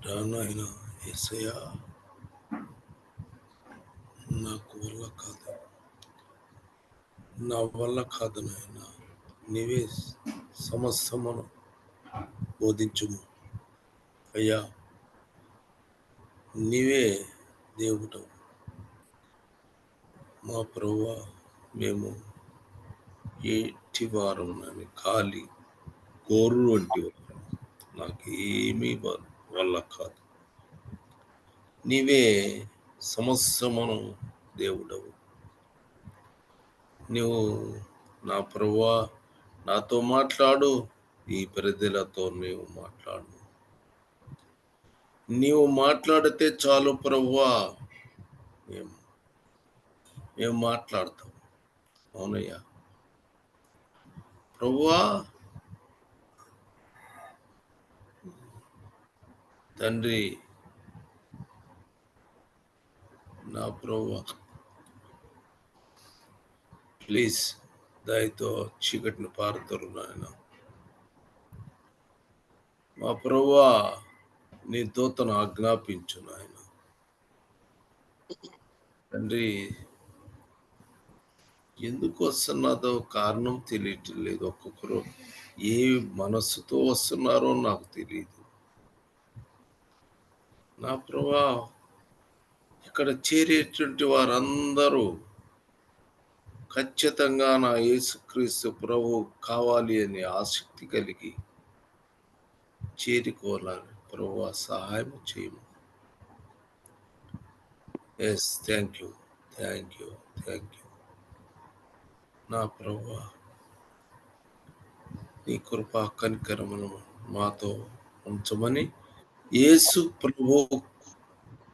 రానాయన యేసయ్యా, నాకు వల్ల కాదు, నా వల్ల కాదు నాయన, నీవే సమస్తమును బోధించుము అయ్యా. నీవే దేవుడవు మా ప్రభువా. మేము ఏటి వారం నన్ను ఖాళీ గోర్రు వంటి వారు, నాకేమీ వల్ల కాదు. నీవే సమస్తమును దేవుడవు. నువ్వు నా ప్రభువా నాతో మాట్లాడు, ఈ ప్రజలతో నీవు మాట్లాడు. నీవు మాట్లాడితే చాలు ప్రభువా, మేము మాట్లాడతాం. అవునయ్యా ప్రభువా. తండ్రి నా ప్రభువా, ప్లీజ్ దయతో చీకటిని పారుతారు నాయన. మా ప్రభువా, నీ దూతను ఆజ్ఞాపించు నాయన. తండ్రి ఎందుకు వస్తున్నదో కారణం తెలియటం లేదు. ఒక్కొక్కరు ఏ మనస్సుతో వస్తున్నారో నాకు తెలియదు. నా ప్రభువా, ఇక్కడ చేరేటువంటి వారందరూ ఖచ్చితంగా నా యేసుక్రీస్తు ప్రభు కావాలి అని ఆసక్తి కలిగి చేరుకోవాలని ప్రభువా సహాయం చేయము. Yes, thank you, thank you, thank you నా ప్రభువా. నీ కృపా కనికరమును మాతో ఉంచమని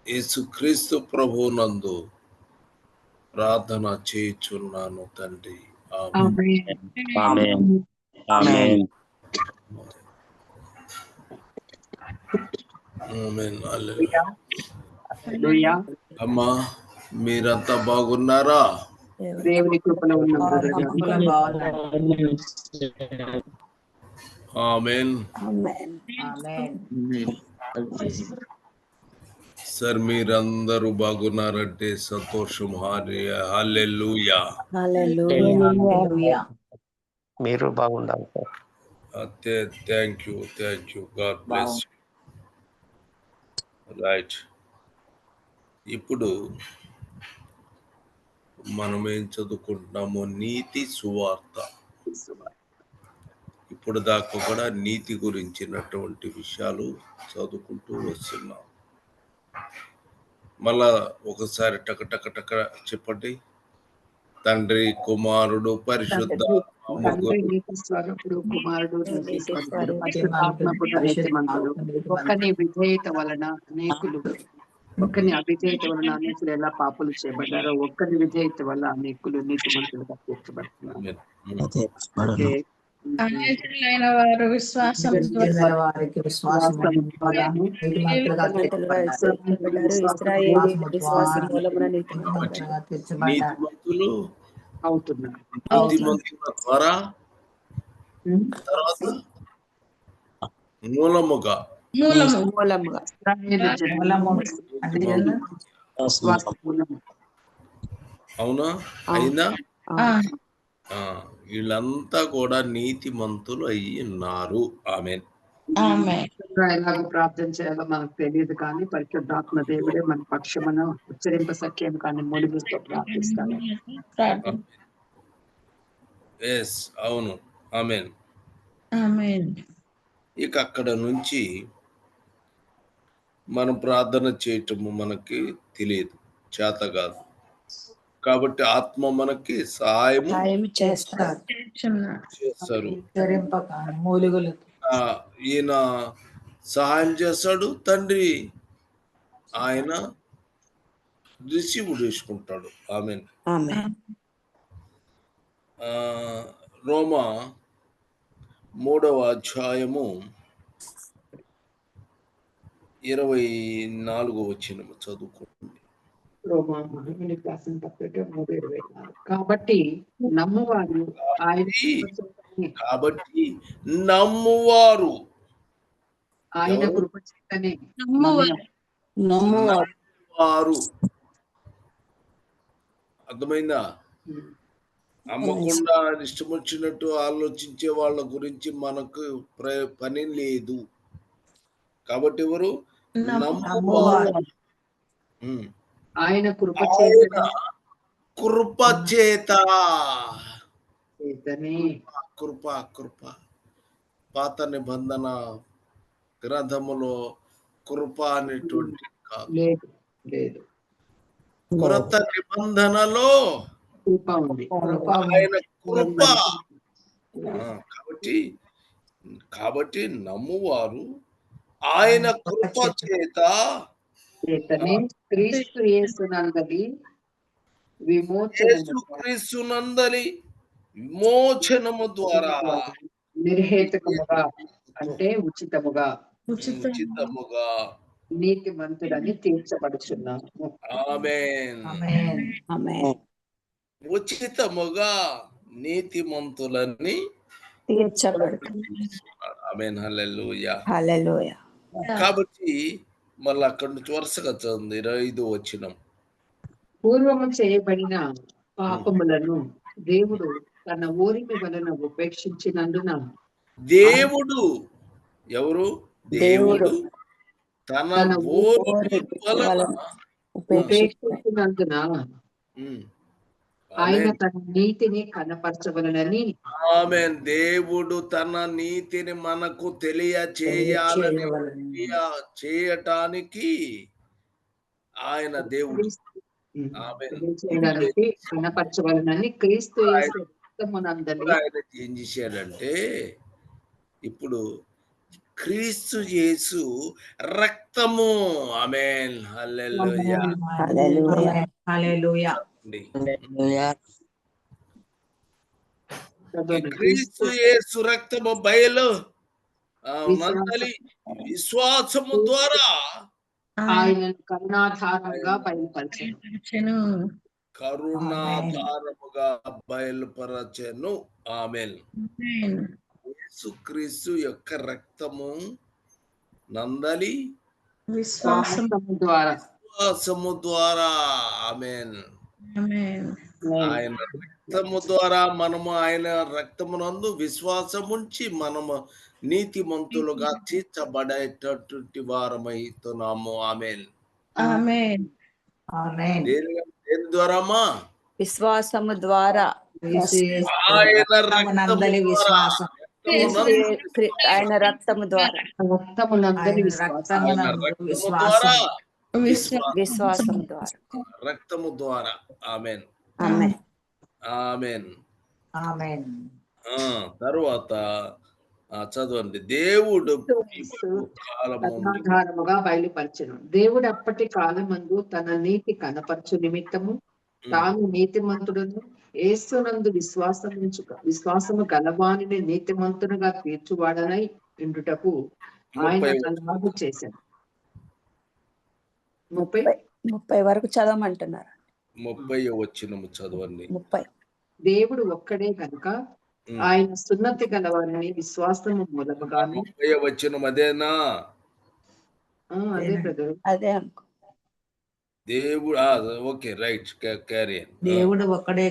యేసుక్రీస్తు ప్రభు నందు ప్రార్థన చేయుచున్నాను తండ్రి. ఆమేన్. ఆమేన్. హల్లెలూయా. అమ్మా, మీరంతా బాగున్నారా? దేవుని కృపలో ఆమేన్. సార్, మీరందరూ బాగున్నారంటే సంతోషం. హల్లెలూయా. మీరు బాగుండాలి సార్. అంతే. Thank you, thank you. God bless you. Right, ఇప్పుడు మనం ఏం చదువుకుంటున్నాము? నీతి సువార్త. ఇప్పుడు దాకా కూడా నీతి గురించినటువంటి విషయాలు చదువుకుంటూ వస్తున్నాం. మళ్ళా ఒకసారి టక టక టక చెప్పండి. తండ్రి, కుమారుడు, పరిశుద్ధ ఒక్కని విధేయత వలన అనేకులు ఎలా పాపలు చేయబడ్డారో, ఒక్కని విధేయత వల్ల అనేకులు నీతిమంతులుగా తీర్చబడుతున్నారు. అనేకులైన వారు విశ్వాసం వారికి విశ్వాసం నీతిమంతులు అవుతున్నారు. ద్వారా తర్వాత మూలముగా అవునా అయినా వీళ్ళంతా కూడా నీతిమంతులు అయ్యి ఉన్నారు. ఆమేన్. ఎలాగో ప్రార్థన చేయాలో మనకు తెలియదు, కానీ పరిశుద్ధాత్మ దేవుడే మన పక్షమున ఉచ్చరింప సఖ్యం కానీ మొలిగిస్తూ ప్రార్థిస్తాను. అవును. ఆమేన్. ఇక అక్కడ నుంచి మనం ప్రార్థన చేయటము మనకి తెలియదు, చేత కాదు. కాబట్టి ఆత్మ మనకి సహాయం చేస్తారు. ఈయన సహాయం చేస్తాడు, తండ్రి ఆయన రిసీవ్ చేసుకుంటాడు. ఆమేన్. రోమా 3వ అధ్యాయము 24వ వచనం చదువుకోండి. కాబట్టి నమ్మువారు ఆయన ఎవరు? కృప చేతనే నమ్మువారు. నమ్మువారు వారు. అర్థమైందా? నమ్మకుండా ఇష్టం వచ్చినట్టు ఆలోచించే వాళ్ళ గురించి మనకు పని లేదు. కాబట్టి ఎవరు? నమ్మువారు. ఆయన కృప ఆయన కృప చేతనే కృప పాత నిబంధన గ్రంథములో కృప అనేటువంటి కాదు. లేదు కొత్త నిబంధనలో కృప ఉంది. ఆయన కృప. కాబట్టి నమ్మువారు ఆయన కృప చేతనే క్రీస్తు యేసునందలి విమోచనము ద్వారా నిర్హేతుకముగా అంటే ఉచితముగా నీతిమంతుడని తీర్చబడుచున్నాము. ఆమేన్. ఉచితముగా నీతిమంతులని ఆమేన్. హల్లెలూయా. కాబట్టి మళ్ళీ అక్కడి నుంచి వరుసగా చదువుంది 25వ వచనం. పూర్వము చేయబడిన పాపములను దేవుడు తన ఊరిమి వలన ఉపేక్షించినందున దేవుడు ఎవరు? దేవుడు తన ఊరిమి వలన ఉపేక్షించినందున ఆయన తన నీతిని కనపరచవలనని ఆమేన్. దేవుడు తన నీతిని మనకు చేయటానికి ఆయన దేవుడు కనపరచవలనని క్రీస్తు యేసు రక్తమునందలి ఆయన ఏం చేశాడంటే ఇప్పుడు క్రీస్తు యేసు రక్తము. ఆమేన్. హల్లెలూయా. క్రీస్తు యేసు రక్తము బయలు నందలి విశ్వాసము ద్వారా ఆయన కరుణాధారముగా బయలుపరచెను. ఆమేన్. యేసుక్రీస్తు యొక్క రక్తము నందలి విశ్వాసము ద్వారా ఆమేన్. ఆయన రక్తము ద్వారా మనము ఆయన రక్తమునందు విశ్వాసముంచి మనము నీతిమంతులుగా తీర్చబడేటటువంటి వారమైతున్నాము. ఆమేన్. దేని ద్వారామా? విశ్వాసము ద్వారా. ఆయన రక్తము ద్వారా విశ్వాసము ద్వారా. రక్తము ద్వారా. ఆమేన్. ఆమేన్. తరువాత చదవండి. దేవుడు కరుణాధారముగా బయలుపరచెను. దేవుడు అప్పటి కాలమందు తన నీతి కనపరచు నిమిత్తము తాను నీతిమంతుడును యేసునందు విశ్వాసము గలవానిని నీతిమంతునుగా తీర్చువాడనై ఉండుటకు ఆయన అలాగు చేశాడు. 30 వరకు చదవమంటున్నారు. 30వ వచనము చదవండి. 30. దేవుడు ఒక్కడే కనుక ఆయన సున్నతి గలవారిని విశ్వాసము మూలముగాను. 30వ వచనం అదేనా? అదే బ్రదర్. అదే దేవుడు ఓకే రైట్ క్యారీ. దేవుడు ఒక్కడే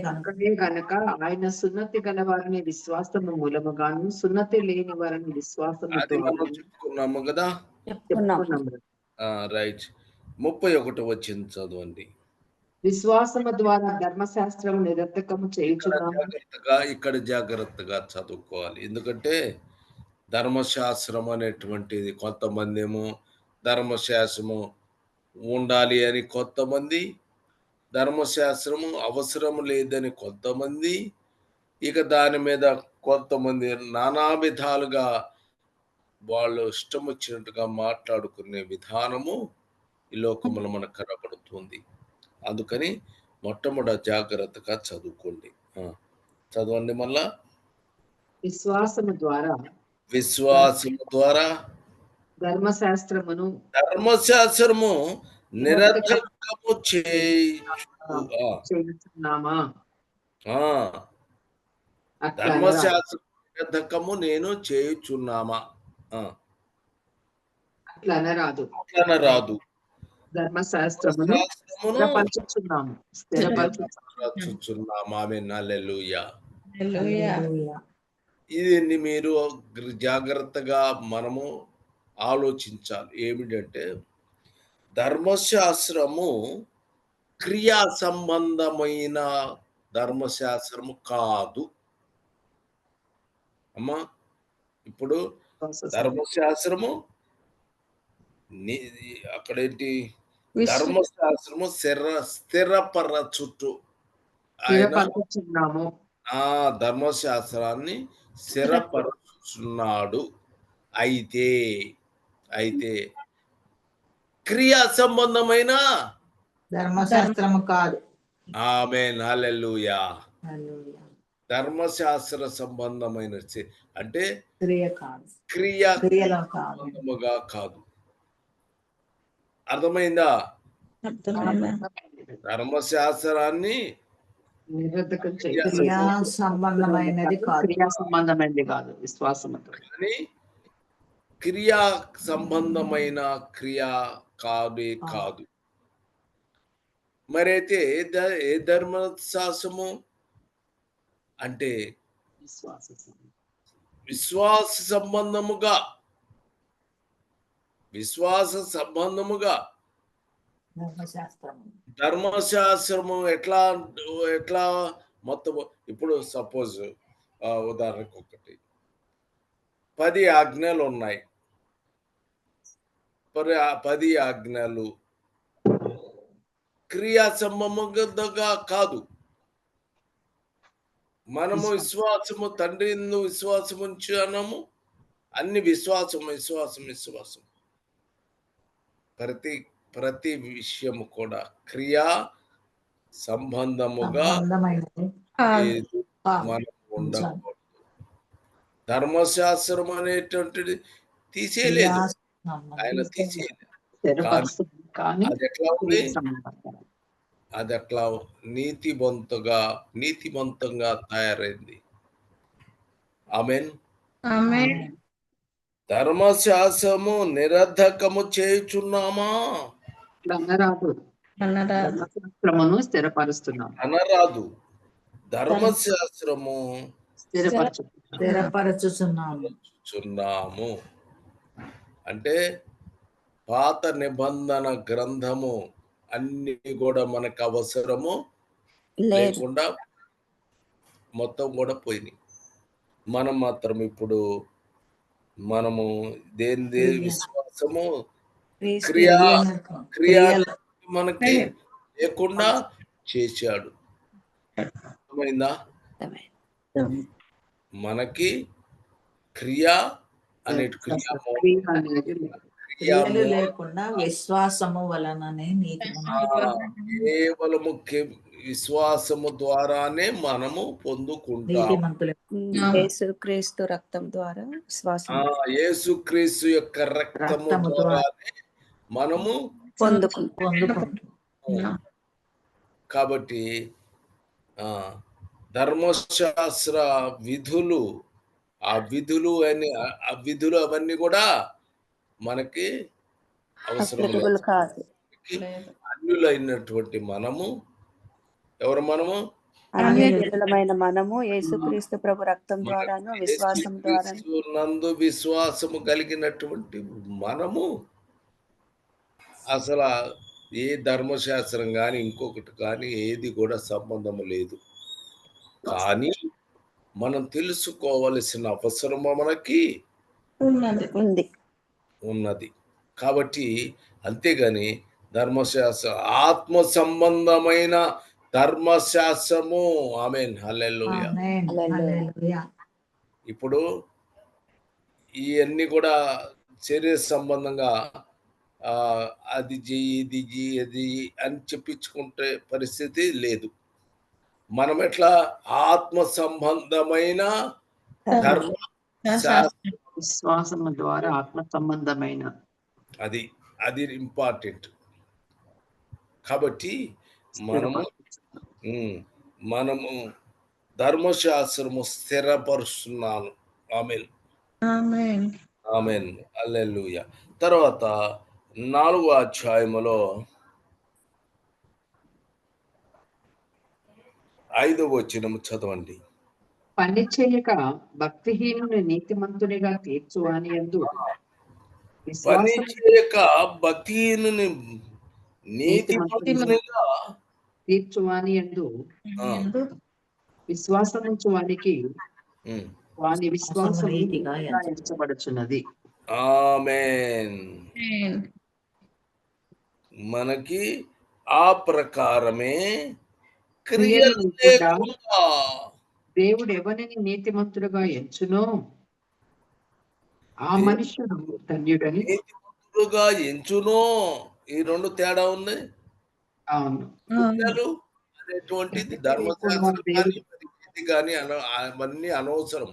కనుక ఆయన సున్నతి గలవారిని విశ్వాసము మూలముగాను సున్నతి లేని వారిని విశ్వాసము చెప్పుకున్నాము కదా. రైట్. 31వ వచనం చదవండి. విశ్వాసము ద్వారా ధర్మశాస్త్రము నిరర్థకము చేయుచున్నాము. ఇక్కడ జాగ్రత్తగా చదువుకోవాలి. ఎందుకంటే ధర్మశాస్త్రం అనేటువంటిది కొంతమంది ఏమో ధర్మశాస్త్రము ఉండాలి అని కొంతమంది, ధర్మశాస్త్రము అవసరం లేదని కొంతమంది, ఇక దాని మీద కొంతమంది నానా విధాలుగా వాళ్ళు ఇష్టం వచ్చినట్టుగా మాట్లాడుకునే విధానము ఈ లోకములో మనకు కనబడుతుంది. అందుకని మొట్టమొదటి జాగ్రత్తగా చదువుకోండి. చదవండి మళ్ళా. విశ్వాసము ద్వారా ధర్మశాస్త్రము నిరర్థకము చేయుచున్నామా? ధర్మశాస్త్రం నిరర్థకము నేను చేయుచున్నామా? అట్లా అనరాదు. అట్లన రాదు. ధర్మశాస్త్రమును శాస్త్రమును స్థిరపరచుచున్నాము. స్థిరపరచుచున్నాము. ఆమేన్. హల్లెలూయా. హల్లెలూయా. ఇది మీరు జాగ్రత్తగా మనము ఆలోచించాలి. ఏమిటంటే ధర్మశాస్త్రము క్రియా సంబంధమైన ధర్మశాస్త్రము కాదు. అమ్మా ఇప్పుడు ధర్మశాస్త్రము అక్కడేంటి ధర్మశాస్త్రము స్థిరపరచుట. ఆయన స్థిరపరచుచున్నాము. ఆ ధర్మశాస్త్రాన్ని స్థిరపరచుచున్నాడు. అయితే క్రియా సంబంధమైన ధర్మశాస్త్రము కాదు. ఆమేన్. హల్లెలూయా. ధర్మశాస్త్ర సంబంధమైన అంటే క్రియా సంబంధముగా కాదు. అర్థమైందా? ధర్మశాస్త్రాన్ని నిరర్ధకం క్రియా సంబంధమైనది కాదు. క్రియా సంబంధమైనది కాదు. విశ్వాసముతో కానీ క్రియా సంబంధమైన క్రియా కాదు. మరైతే ఏ ధర్మశాస్త్రము అంటే విశ్వాస సంబంధముగా ధర్మశాస్త్రము ఎట్లా మొత్తం. ఇప్పుడు సపోజ్ ఉదాహరణకు ఒకటి 10 ఆజ్ఞలు ఉన్నాయి. 10 ఆజ్ఞలు క్రియా సంబంధంగా కాదు. మనము విశ్వాసము తండ్రి విశ్వాసం ఉంచాము. అన్ని విశ్వాసం. ప్రతి విషయము కూడా క్రియా సంబంధముగా మనం ఉండకూడదు. ధర్మశాస్త్రం అనేటువంటిది తీసేయలేదు, ఆయన తీసేయలేదు. అది ఎట్లా ఉంది? అది అట్లా నీతివంతంగా తయారైంది. ఆమేన్. ధర్మశాస్త్రము నిరర్ధకము చేయుచున్నామా? ధర్మశాస్త్రమును స్థిరపరుస్తున్నాము. అనరాదు. ధర్మశాస్త్రము స్థిరపరచుచున్నాము అంటే పాత నిబంధన గ్రంథము అన్ని కూడా మనకు అవసరము లేకుండా మొత్తం కూడా పోయినాయి. మనం మాత్రం ఇప్పుడు మనము దేని విశ్వాసము క్రియా మనకి లేకుండా చేశాడు. అర్థమైందా? మనకి క్రియా క్రియలు లేకుండా విశ్వాసము వలననే కేవలము విశ్వాసము ద్వారానే మనము పొందుకుంటాం. యేసుక్రీస్తు రక్తం ద్వారా యేసుక్రీస్తు యొక్క రక్తము ద్వారానే మనము పొందుకుంటాం. కాబట్టి ధర్మశాస్త్ర విధులు అవన్నీ కూడా మనకి అవసరం లేదు. అన్యులైనటువంటి మనము మనము యేసుక్రీస్తు ప్రభు రక్తం ద్వారాను విశ్వాసం ద్వారా నందు విశ్వాసము కలిగినటువంటి మనము అసలు ఏ ధర్మశాస్త్రం కానీ ఇంకొకటి కానీ ఏది కూడా సంబంధం లేదు. కానీ మనం తెలుసుకోవలసిన అవసరము మనకి ఉన్నది. కాబట్టి అంతేగాని ధర్మశాస్త్రం ఆత్మ సంబంధమైన ధర్మశాస్త్రము. ఆమేన్. హల్లెలూయా. ఇప్పుడు ఇవన్నీ కూడా శరీర సంబంధంగా అది చెయ్యి ఇది అది అని చెప్పించుకుంటే పరిస్థితి లేదు. మనం ఎట్లా ఆత్మ సంబంధమైన విశ్వాసము ద్వారా ఆత్మ సంబంధమైన అది ఇంపార్టెంట్. కాబట్టి మనము ధర్మశాస్త్రము స్థిరపరుస్తున్నాను. ఆమేన్. హల్లెలూయా. తర్వాత 4వ అధ్యాయములో 5వ వచనము చదవండి. పని చేయక భక్తిహీనుని నీతిమంతునిగా తీర్చు అని యందు పని విశ్వాసం చేయక భక్తిహీనుని నీతిమంతునిగా తీర్చు అని యందు విశ్వాసముంచు వానికి వాని విశ్వాసం నీతిగా ఎంచబడుచున్నది. ఆమేన్. మనకి ఆ ప్రకారమే క్రియలు లేకుండా దేవుడు ఎవరిని నీతిమంతుడుగా ఎంచునో ఆ మనుషుడు ధన్యుడని. నీతిమంతుడుగా ఎంచునో, ఈ రెండు తేడా ఉంది. అవును. క్రియలు అనేటువంటిది ధర్మశాస్త్రం కానీ పరిస్థితి కానీ అవన్నీ అనవసరం.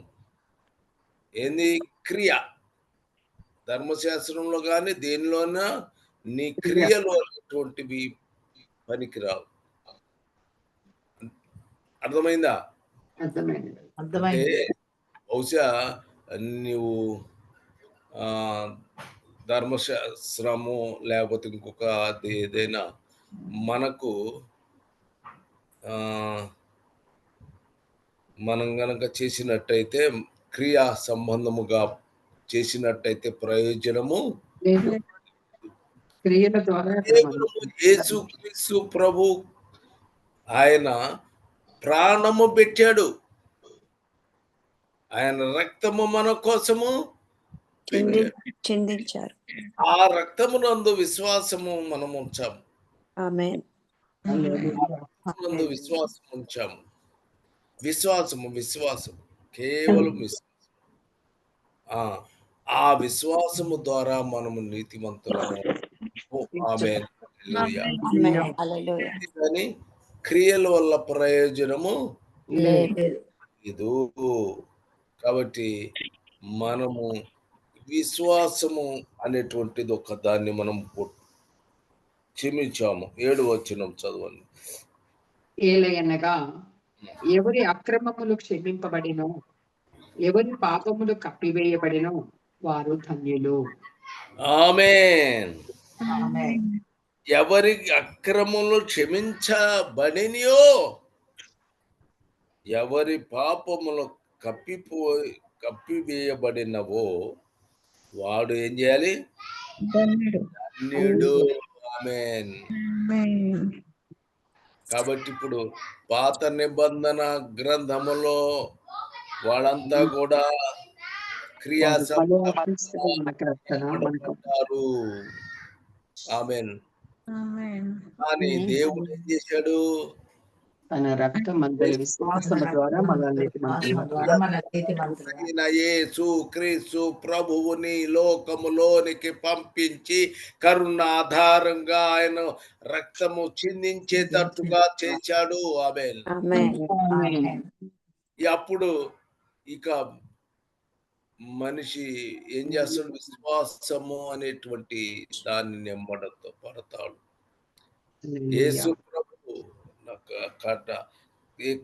ఏంది క్రియ? ధర్మశాస్త్రంలో కానీ దేనిలోనా నీ క్రియలు అనేటువంటివి పనికిరావు. అర్థమైందా? అర్థమైంది. అంటే బహుశా నీవు ధర్మశాస్త్రము లేకపోతే ఇంకొక అది ఏదైనా మనకు మనం గనక చేసినట్టయితే క్రియా సంబంధముగా చేసినట్టయితే ప్రయోజనము లేదు. క్రియల ద్వారా కేవలము యేసుక్రీస్తు ప్రభు ఆయన ప్రాణము పెట్టాడు. ఆయన రక్తము మన కోసము చిందించారు. ఆ రక్తమునందు విశ్వాసము మనం ఉంచాము. ఆమేన్. నందు విశ్వాసం ఉంచాము. విశ్వాసము కేవలం విశ్వాసం. ఆ విశ్వాసము ద్వారా మనము నీతిమంతులము. ఆమేన్. హల్లెలూయా. హల్లెలూయా. కానీ క్రియల వల్ల ప్రయోజనము లేదు. కాబట్టి మనము విశ్వాసము అనేటువంటిది ఒక దాన్ని మనం క్షమించాము. 7వ వచనం చదవండి. ఏలయనగా ఎవరి అక్రమములు క్షమింపబడినో ఎవరి పాపములు కప్పివేయబడినో వారు ధన్యులు. ఆమేన్. ఎవరి అక్రమములు క్షమించబడినయో ఎవరి పాపములు కప్పివేయబడినవో వాడు ఏం చేయాలి? ధన్యుడు. ఆమేన్. కాబట్టి ఇప్పుడు పాత నిబంధన గ్రంథములో వాళ్ళంతా కూడా క్రియాసంబంధాలు. ఆమేన్. కానీ దేవుడు ఏం చేశాడు? తన రక్తం అందరి విశ్వాసం ద్వారా మనల్ని యేసు క్రీస్తు ప్రభువుని లోకములోనికి పంపించి కరుణ ఆధారంగా ఆయన రక్తము చిందించేటట్టుగా చేశాడు. ఆమేన్. అప్పుడు ఇక మనిషి ఏం చేస్తాడు? విశ్వాసము అనేటువంటి దాన్ని నెమ్మడతో పడతాడు. యేసు ప్రభు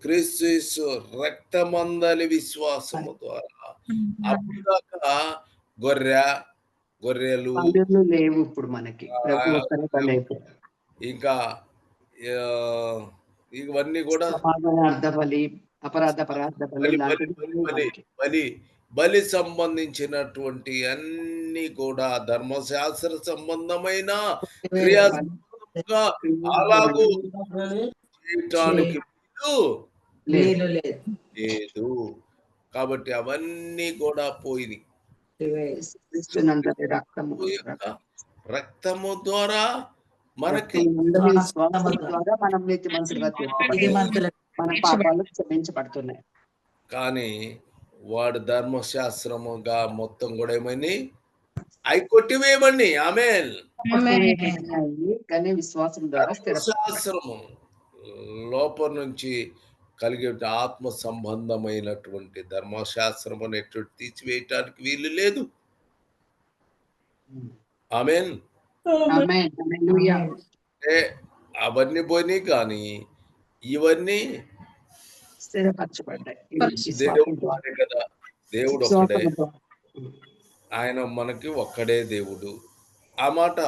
క్రీస్తు రక్తమందలి విశ్వాసము ద్వారా అప్పుడు దాకా గొర్రెలు లేవు ఇప్పుడు మనకి. ఇంకా ఇవన్నీ కూడా అపరాధ బలి సంబంధించినటువంటి అన్ని కూడా ధర్మశాస్త్ర సంబంధమైన క్రియా అలాగూ చేయటానికి లేదు. కాబట్టి అవన్నీ కూడా పోయినాయి. రక్తము ద్వారా మనకి మనం మన పాపాలు క్షమించబడుతున్నాయి. కానీ వాడు ధర్మశాస్త్రముగా మొత్తం కూడా ఏమని అవి కొట్టివేయమండి. ఆమేన్. కానీ విశ్వాసం ద్వారా శాస్త్రము లోపం నుంచి కలిగే ఆత్మ సంబంధమైనటువంటి ధర్మశాస్త్రం అనేటువంటి తీసివేయటానికి వీలు లేదు. ఆమేన్. అవన్నీ పోయినాయి కానీ ఇవన్నీ స్థిరపరచబడ్డాయి. దేవుడు కదా, దేవుడు ఒక్కడే. ఆయన మనకి ఒక్కడే దేవుడు. ఆ మాట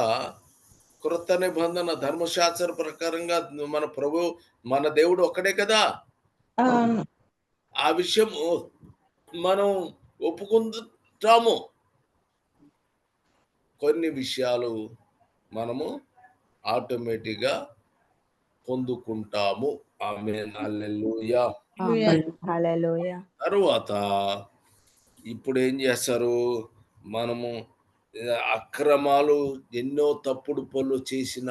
క్రొత్త నిబంధన ధర్మశాస్త్ర ప్రకారంగా మన దేవుడు ఒక్కడే కదా! అవును. ఆ విషయము మనం ఒప్పుకుంటాము. కొన్ని విషయాలు మనము ఆటోమేటిక్‌గా పొందుకుంటాము. ఆమేన్. హల్లెలూయా! ఆమేన్. హల్లెలూయా. తరువాత ఇప్పుడేం చేస్తారు? మనము అక్రమాలు ఎన్నో తప్పుడు పనులు చేసిన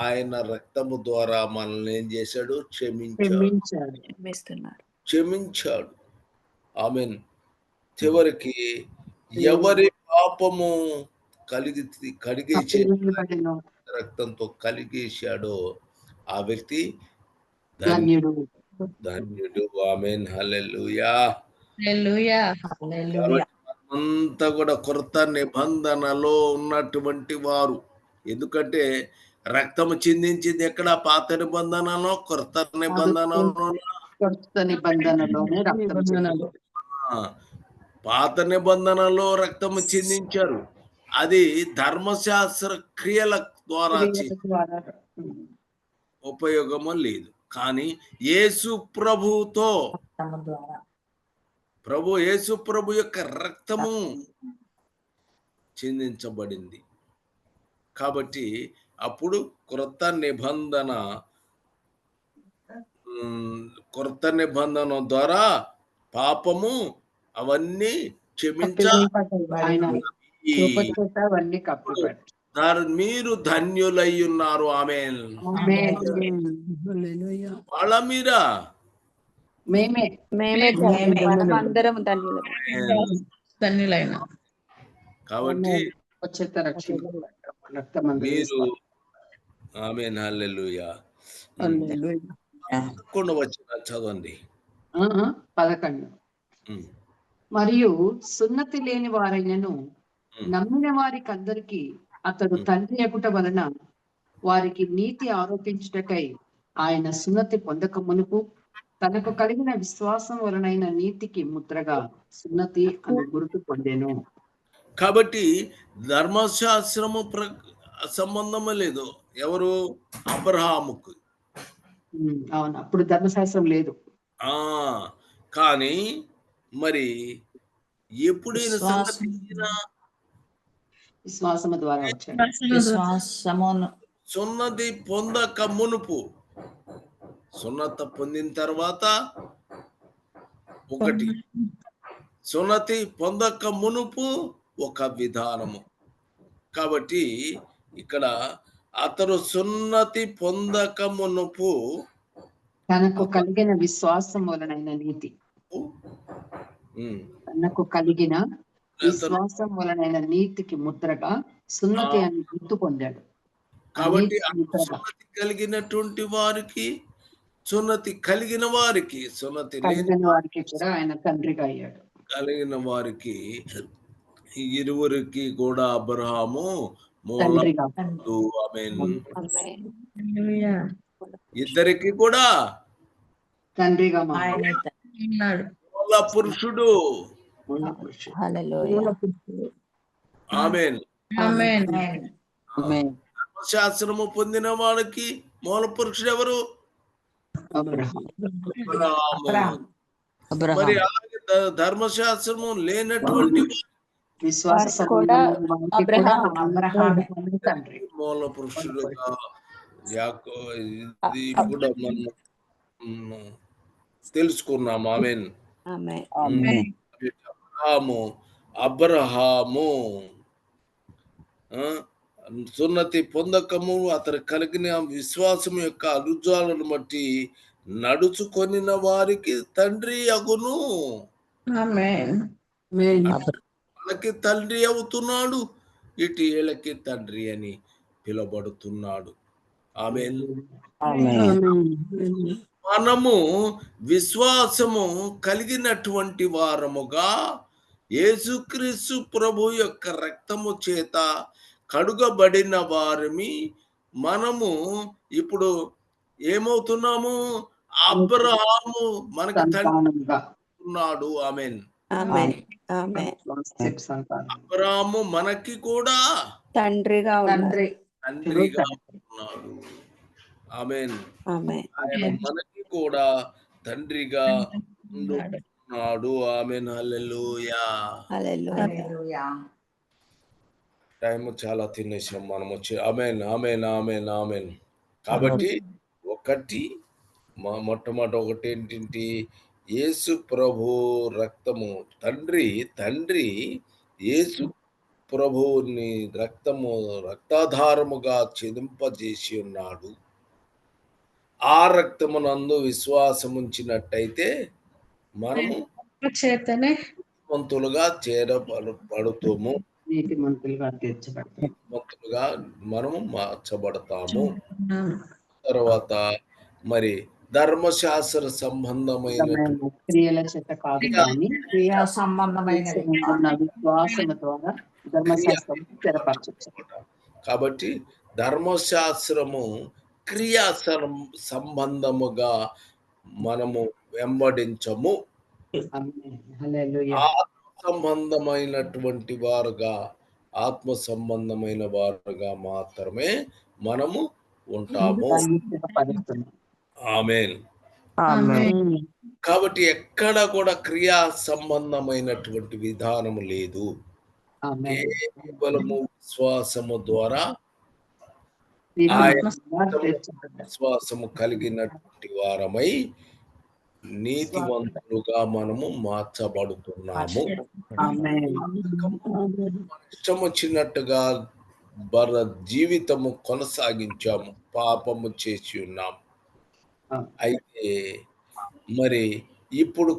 ఆయన రక్తము ద్వారా మనల్ని ఏం చేశాడు? క్షమించాడు. క్షమిస్తున్నారు. క్షమించాడు. ఆమేన్. చివరికి ఎవరి పాపము కడిగేసే అప్పగించబడిన రక్తంతో కలిగేశాడో ఆ వ్యక్తి ధన్యుడు. ధన్యుడు. ఆమేన్. హల్లెలూయా! హల్లెలూయా. హల్లెలూయా. అంతా కూడా కొత్త నిబంధనలో ఉన్నటువంటి వారు. ఎందుకంటే రక్తము చిందించింది ఎక్కడ? పాత నిబంధనలో, కొత్త నిబంధనలో. కొత్త నిబంధనలోనే రక్తం చిందించాడు. పాత నిబంధనలో రక్తము చిందించారు. అది ధర్మశాస్త్ర క్రియల ద్వారా ద్వారా ఉపయోగము లేదు. కానీ యేసు ప్రభుతో రక్తము ద్వారా యేసు ప్రభు యొక్క రక్తము చిందించబడింది. కాబట్టి అప్పుడు క్రొత్త నిబంధన ద్వారా పాపము అవన్నీ అవన్నీ కప్పిపడి మీరు ధన్యులై ఉన్నారు. ఆమేన్. వాళ్ళ మీరా మేమే అందరం ధన్యులమే. ధన్యులైన. కాబట్టి ఉచిత రక్షణ మీరు ఆమేన్. హల్లెలూయా. 11వ వచనం చదవండి. 11. మరియు సున్నతి లేని వారైనను నమ్మిన వారికి అందరికీ అతడు తండ్రి అగుట వలన వారికి నీతి ఆరోపించుటకై ఆయన సున్నతి పొందక మునుపు తనకు కలిగిన విశ్వాసం వలనైన నీతికి ముద్రగా సున్నతి అనే గుర్తు పొందెను. కాబట్టి ధర్మశాస్త్రము సంబంధము లేదు. ఎవరు? అబ్రహాముకు. అవును, అప్పుడు ధర్మశాస్త్రం లేదు. కానీ మరి ఎప్పుడైనా విశ్వాసము ద్వారా వచ్చాడు. సున్నతి పొందక మునుపు, సున్నత పొందిన తర్వాత ఒకటి, సున్నతి పొందక మునుపు ఒక విధానము. కాబట్టి ఇక్కడ అతడు సున్నతి పొందక మునుపు తనకు కలిగిన విశ్వాసం వలనైన నీతి, తనకు కలిగిన విశ్వాసం వలనైన నీతికి ముద్రగా సున్నతి అని గుర్తు పొందాడు. కాబట్టి సున్నతి కలిగినటువంటి వారికి, సున్నతి కలిగిన వారికి, సున్నతి లేని వారికి కూడా ఆయన తండ్రిగా అయ్యాడు. కలిగిన వారికి ఇరువురికి కూడా అబ్రహాము ఇద్దరికి కూడా తండ్రిగా మూల పురుషుడు. ఆమేన్. ధర్మశాస్త్రము పొందిన వాడికి మూల పురుషుడు ఎవరు? మరి అలాగే ధర్మశాస్త్రము లేనటువంటి మూల పురుషుడుగా ఇది కూడా మనం తెలుసుకున్నాము. ఆమేన్. అబ్రహాము సున్నతి పొందకము అతను కలిగిన విశ్వాసం యొక్క అనుజాలను బట్టి నడుచుకొనిన వారికి తండ్రి అగును. వాళ్ళకి తండ్రి అవుతున్నాడు, ఇటు వీళ్ళకి తండ్రి అని పిలువబడుతున్నాడు. ఆమేన్. మనము విశ్వాసము కలిగినటువంటి వారముగా యేసుక్రీస్తు ప్రభు యొక్క రక్తము చేత కడుగబడిన వారిని మనము ఇప్పుడు ఏమవుతున్నాము? అబ్రహాము మనకి తండ్రి ఉన్నాడు. ఆమేన్. ఆమేన్ ఆమేన్ Steps అంటారు. అబ్రాము మనకి కూడా తండ్రిగా ఉన్నారు. తండ్రి తండ్రిగా ఉన్నాడు. ఆమేన్. ఆమేన్ ఆయన మనకి కూడా తండ్రిగా ఉంటున్నాడు. ఆమేన్. హల్లెలూయా. హల్లెలూయా. హల్లెలూయా. టైం చాలా తినేసాం మనం వచ్చి. ఆమేన్ ఆమేన్ ఆమేన్ ఆమేన్. కాబట్టి ఒకటి మొట్టమొదటి ఒకటి ఏంటి, యేసు ప్రభు రక్తము తండ్రి యేసు ప్రభువుని రక్తాధారముగా చెదింపజేసి ఉన్నాడు. ఆ రక్తమునందు విశ్వాసముంచినట్టయితే మనము చేతనే మంతులుగా చేరబడుతాము, నీతిమంతులుగా తీర్చబడతారు. మంతులుగా మనము మార్చబడతాము. తర్వాత మరి ధర్మశాస్త్ర సంబంధమైన క్రియల చేత కాదు కానీ క్రియా సంబంధమైనది ఉన్న విశ్వాసము ద్వారా ధర్మశాస్త్రం స్థిరపరచవచ్చు. కాబట్టి ధర్మశాస్త్రము క్రియా సంబంధముగా మనము వెంబడించము. ఆమేన్. హల్లెలూయా. ఆత్మ సంబంధమైన వారుగా మాత్రమే మనము ఉంటాము. దాన్ని స్థిరపరుస్తున్నాం. ఆమేన్. కాబట్టి ఎక్కడ కూడా క్రియా సంబంధమైనటువంటి విధానము లేదు. ఆమేన్. కేవలము విశ్వాసము ద్వారా నీతిమంతులుగా తీర్చబడతారు. విశ్వాసము కలిగినటువంటి వారమై నీతివంతులుగా మనము మార్చబడుతున్నాము. ఆమేన్. ఇష్టం వచ్చినట్టుగా జీవితము కొనసాగించాము, పాపము చేసి ఉన్నాము. అయితే మరి ఇప్పుడు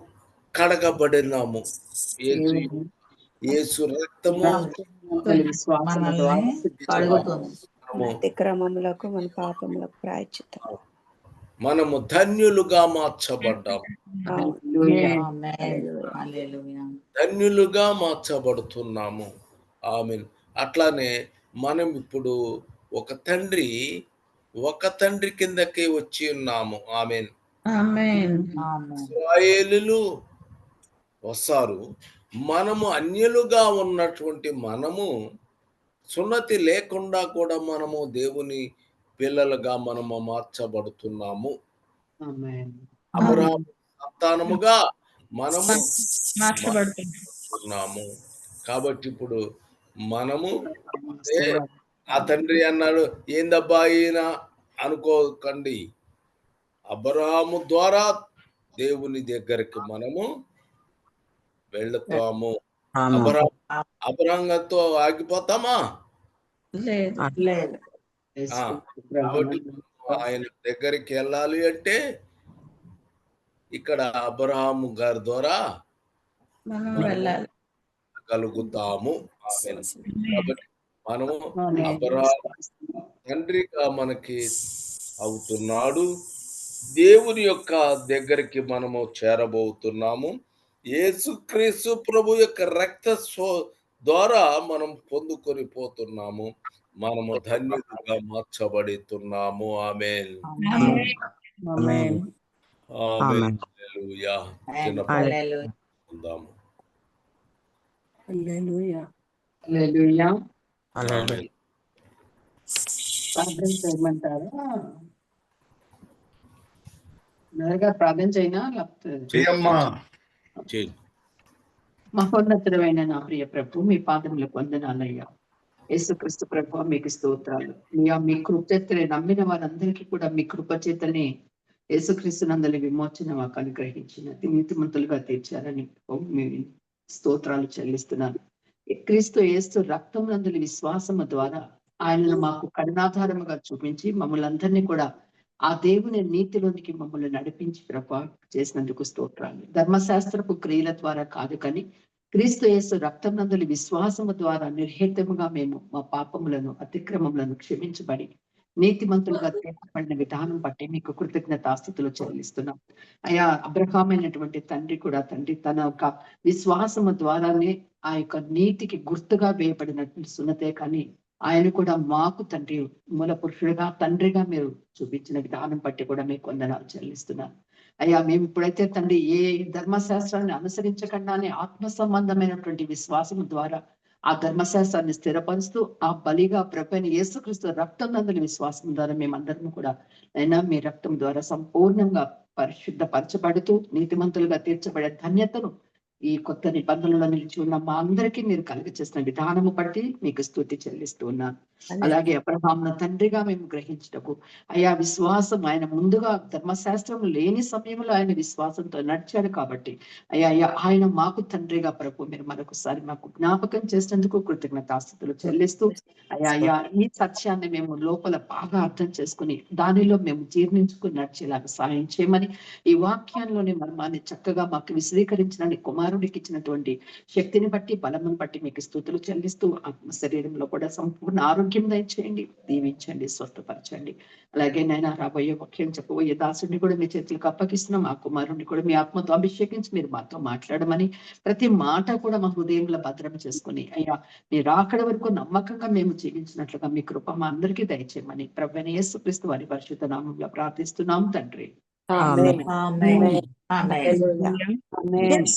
కడగబడినాము. యేసు రక్తము విశ్వాసము ద్వారా మనల్ని కడుగుతుంది. అతిక్రమములకు మన పాపములకు ప్రాయశ్చిత్తం. మనము ధన్యులుగా మార్చబడ్డాము. హల్లెలూయా. ఆమేన్. హల్లెలూయా. ధన్యులుగా మార్చబడుతున్నాము. ఆమేన్. అట్లానే మనం ఇప్పుడు ఒక తండ్రి కిందకే వచ్చి ఉన్నాము. ఆమేన్. ఆమేన్. ఆమేన్. ఇశ్రాయేలులు వస్తారు, మనము అన్యులుగా ఉన్నటువంటి మనము సున్నతి లేకుండా కూడా మనము దేవుని పిల్లలుగా మనము మార్చబడుతున్నాము. ఆమేన్. అబ్రహాము సంతానముగా మనము మార్చబడుతున్నాము. కాబట్టి ఇప్పుడు మనము ఆ తండ్రి అన్నాడు, ఏందబ్బా ఈయన అనుకోకండి. అబ్రహాము ద్వారా దేవుని దగ్గరికి మనము వెళ్తాము. అబ్రహాముతో ఆగిపోతామా? లేదు. కాబట్టి ఆయన దగ్గరికి వెళ్ళాలి అంటే ఇక్కడ అబ్రహాము గారి ద్వారా మనం వెళ్ళాలి. కలుగుతాము. ఆమేన్. కాబట్టి మనము అబ్రహాము తండ్రిగా మనకి అవుతున్నాడు. దేవుని యొక్క దగ్గరికి మనము చేరబోతున్నాము. యేసుక్రీస్తు ప్రభు యొక్క రక్త ద్వారా మనం పొందుకొని పోతున్నాము. మనము ధన్యులుగా మార్చబడుతున్నాము. ఆమేన్. ఆమేన్. ఆమేన్. హల్లెలూయా. చిన్న హల్లెలూయా. పొందాము. హల్లెలూయా. హల్లెలూయా. ఆమేన్. ప్రార్థన చేయమంటారా? నేరుగా ప్రార్థన చేయనా లేకపోతే చేయి. మహోన్నతుడమైన నా ప్రియ ప్రభు, మీ పాదములకు వందనాలయ్యా. యేసుక్రీస్తు ప్రభు, మీకు స్తోత్రాలు. మీ కృపచేతనే నమ్మిన వారందరికీ కూడా మీ కృపచేతనే యేసుక్రీస్తు నందలి విమోచన మాకు అనుగ్రహించిన నీతిమంతులుగా తీర్చారని మీ స్తోత్రాలు చెల్లిస్తున్నాను. క్రీస్తు యేసు రక్తం నందలి విశ్వాసము ద్వారా ఆయనను మాకు కరుణాధారముగా చూపించి మమ్మల్ని అందరినీ కూడా ఆ దేవుని నీతిలోనికి మమ్మల్ని నడిపించి ప్రభా చేసినందుకు స్తోత్రాలు. ధర్మశాస్త్రపు క్రియల ద్వారా కాదు కానీ క్రీస్తు యేసు రక్తం నందలి విశ్వాసము ద్వారా నిర్హేతముగా మేము మా పాపములను అతిక్రమములను క్షమించబడి నీతిమంతులుగా తీర్చబడిన విధానం బట్టి మీకు కృతజ్ఞతాస్తుతులు చెల్లిస్తున్నాం. అయా, అబ్రహామైనటువంటి తండ్రి కూడా తన యొక్క విశ్వాసము ద్వారానే ఆ యొక్క నీతికి గుర్తుగా వేయబడినటువంటి సున్నతే కానీ ఆయన కూడా మాకు తండ్రి మూల పురుషుడిగా తండ్రిగా మీరు చూపించిన విధానం బట్టి కూడా మీకు వందనాలు చెల్లిస్తున్నాను. అయ్యా మేము ఇప్పుడైతే తండ్రి ఏ ధర్మశాస్త్రాన్ని అనుసరించకుండానే ఆత్మ సంబంధమైనటువంటి విశ్వాసం ద్వారా ఆ ధర్మశాస్త్రాన్ని స్థిరపరుస్తూ ఆ బలిగా ప్రభువైన యేసుక్రీస్తు రక్తం నందుల విశ్వాసం ద్వారా మేమందరం కూడా అయినా మీ రక్తం ద్వారా సంపూర్ణంగా పరిశుద్ధపరచబడుతూ నీతిమంతులుగా తీర్చబడే ధన్యతను ఈ కొత్త నిబంధనలో నిలిచి ఉన్న మా అందరికీ మీరు కలుగచేసిన విధానము బట్టి మీకు స్తుతి చెల్లిస్తూ ఉన్నాను. అలాగే అబ్రహామును తండ్రిగా మేము గ్రహించటకు అయా విశ్వాసం ఆయన ముందుగా ధర్మశాస్త్రం లేని సమయంలో ఆయన విశ్వాసంతో నడిచాడు కాబట్టి అయ్యా ఆయన మాకు తండ్రిగా ప్రభు మీరు మరొకసారి మాకు జ్ఞాపకం చేసినందుకు కృతజ్ఞతాస్తుతులు చెల్లిస్తూ అయ్యా ఈ సత్యాన్ని మేము లోపల బాగా అర్థం చేసుకుని దానిలో మేము జీర్ణించుకుని నడిచేలాగా సాయం చేయమని ఈ వాక్యంలోని మర్మాన్ని చక్కగా మాకు విశదీకరించడానికి కుమారుడికి ఇచ్చినటువంటి శక్తిని బట్టి బలమును బట్టి మీకు స్తుతులు చెల్లిస్తూ ఆత్మ శరీరంలో కూడా సంపూర్ణ ఆరోగ్యం దయచేయండి, దీవించండి, స్వస్థపరచండి. అలాగే నేను రాబోయే వాక్యం చెప్పబోయే దాసుడిని కూడా మీ చేతులకు అప్పగిస్తున్నాం. ఆ కుమారుడిని కూడా మీ ఆత్మతో అభిషేకించి మీరు మాతో మాట్లాడమని ప్రతి మాట కూడా మా హృదయంలో భద్రం చేసుకుని అయ్యా మీరు అక్కడి వరకు నమ్మకంగా మేము జీవించినట్లుగా మీ కృప మా అందరికీ దయచేయమని ప్రభువైన యేసుక్రీస్తు వారి పరిశుద్ధ నామములో ప్రార్థిస్తున్నాం తండ్రి. ఆమేన్. ఆమేన్. హల్లెలూయా. ఆమేన్.